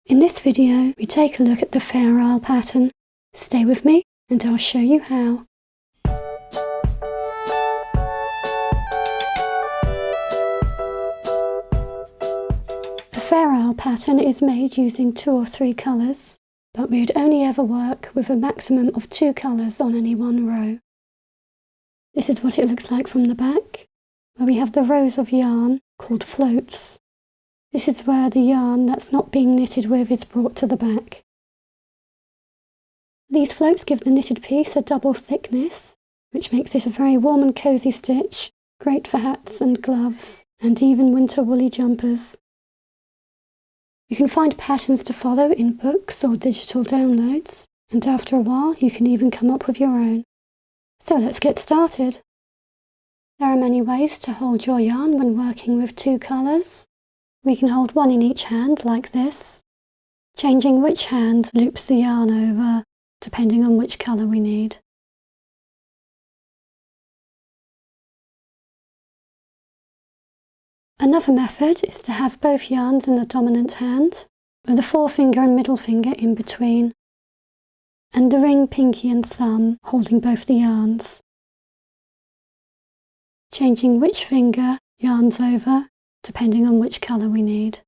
In this video, we take a look at the Fair Isle pattern. Stay with me and I'll show you how. The Fair Isle pattern is made using 2 or 3 colours, but we would only ever work with a maximum of 2 colours on any one row. This is what it looks like from the back, where we have the rows of yarn called floats. This is where the yarn that's not being knitted with is brought to the back. These floats give the knitted piece a double thickness, which makes it a very warm and cosy stitch, great for hats and gloves, and even winter woolly jumpers. You can find patterns to follow in books or digital downloads, and after a while you can even come up with your own. So let's get started. There are many ways to hold your yarn when working with 2 colours. We can hold one in each hand like this, changing which hand loops the yarn over, depending on which colour we need. Another method is to have both yarns in the dominant hand, with the forefinger and middle finger in between, and the ring, pinky and thumb holding both the yarns. Changing which finger yarns over, depending on which colour we need.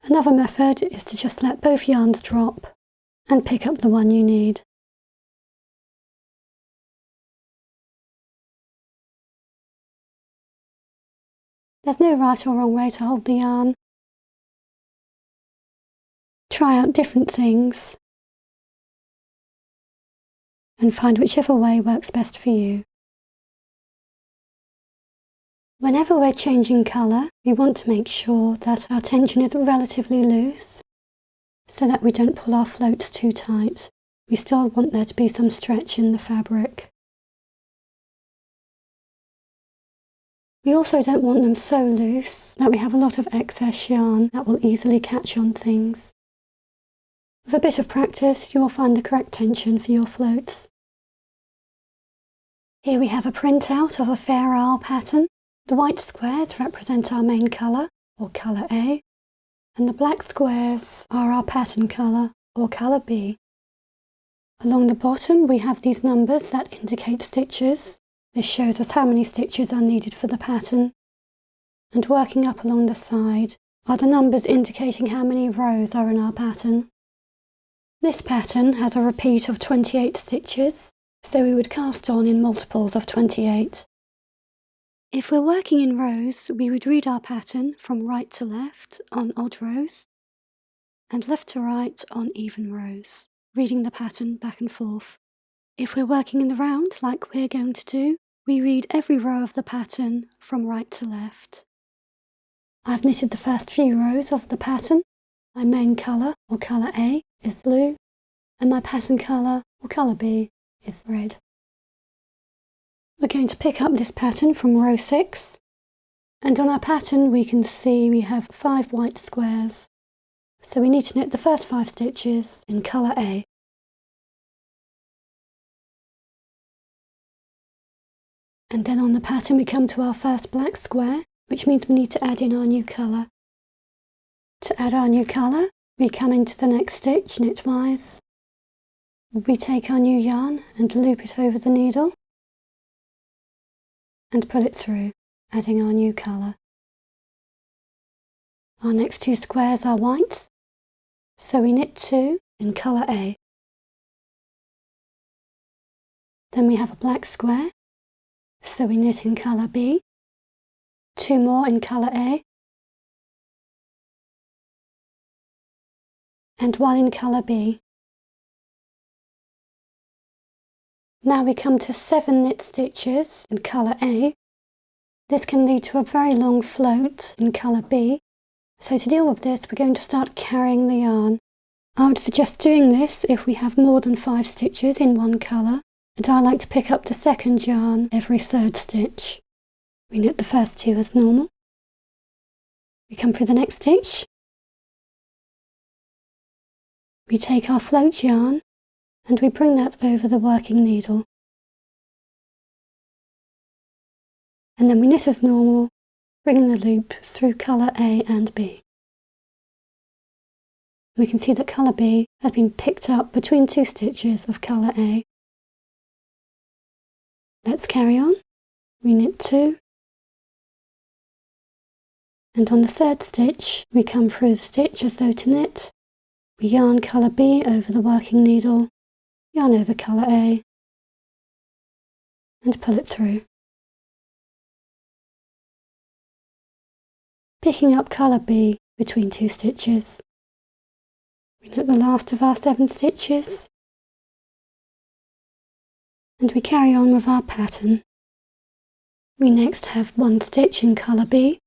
Another method is to just let both yarns drop and pick up the one you need. There's no right or wrong way to hold the yarn. Try out different things and find whichever way works best for you. Whenever we're changing colour, we want to make sure that our tension is relatively loose, so that we don't pull our floats too tight. We still want there to be some stretch in the fabric. We also don't want them so loose that we have a lot of excess yarn that will easily catch on things. With a bit of practice, you will find the correct tension for your floats. Here we have a printout of a Fair Isle pattern. The white squares represent our main colour, or colour A, and the black squares are our pattern colour, or colour B. Along the bottom we have these numbers that indicate stitches. This shows us how many stitches are needed for the pattern. And working up along the side are the numbers indicating how many rows are in our pattern. This pattern has a repeat of 28 stitches, so we would cast on in multiples of 28. If we're working in rows, we would read our pattern from right to left on odd rows, and left to right on even rows, reading the pattern back and forth. If we're working in the round, like we're going to do, we read every row of the pattern from right to left. I've knitted the first few rows of the pattern. My main colour, or colour A, is blue, and my pattern colour, or colour B, is red. We're going to pick up this pattern from row 6, and on our pattern we can see we have 5 white squares, so we need to knit the first 5 stitches in colour A. And then on the pattern we come to our first black square, which means we need to add in our new colour. To add our new colour, we come into the next stitch knitwise. We take our new yarn and loop it over the needle and pull it through, adding our new colour. Our next 2 squares are white, so we knit 2 in colour A. Then we have a black square, so we knit in colour B, 2 more in colour A, and 1 in colour B. Now we come to 7 knit stitches in colour A. This can lead to a very long float in colour B, so to deal with this we're going to start carrying the yarn. I would suggest doing this if we have more than 5 stitches in one colour, and I like to pick up the second yarn every 3rd stitch. We knit the first 2 as normal. We come through the next stitch. We take our float yarn and we bring that over the working needle. and then we knit as normal bringing the loop through colour A and B. We can see that colour B has been picked up between 2 stitches of colour A. Let's carry on. We knit 2, and on the 3rd stitch we come through the stitch as though to knit. We yarn colour B over the working needle, yarn over colour A, and pull it through. Picking up colour B between 2 stitches. We knit the last of our 7 stitches, and we carry on with our pattern. We next have 1 stitch in colour B,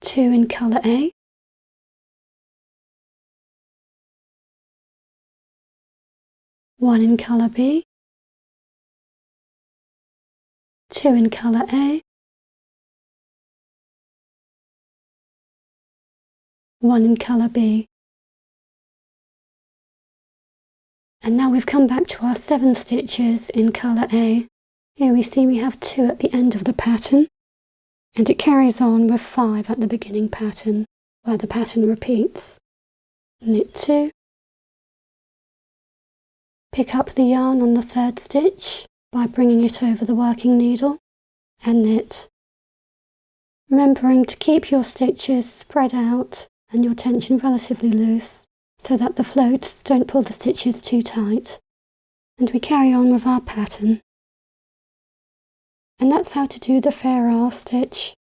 2 in colour A, 1 in colour B, 2 in colour A, 1 in colour B. And now we've come back to our 7 stitches in colour A. Here we see we have 2 at the end of the pattern, and it carries on with 5 at the beginning pattern, where the pattern repeats. Knit 2, pick up the yarn on the 3rd stitch by bringing it over the working needle, and knit. Remembering to keep your stitches spread out and your tension relatively loose, so that the floats don't pull the stitches too tight. And we carry on with our pattern. And that's how to do the Fair Isle stitch.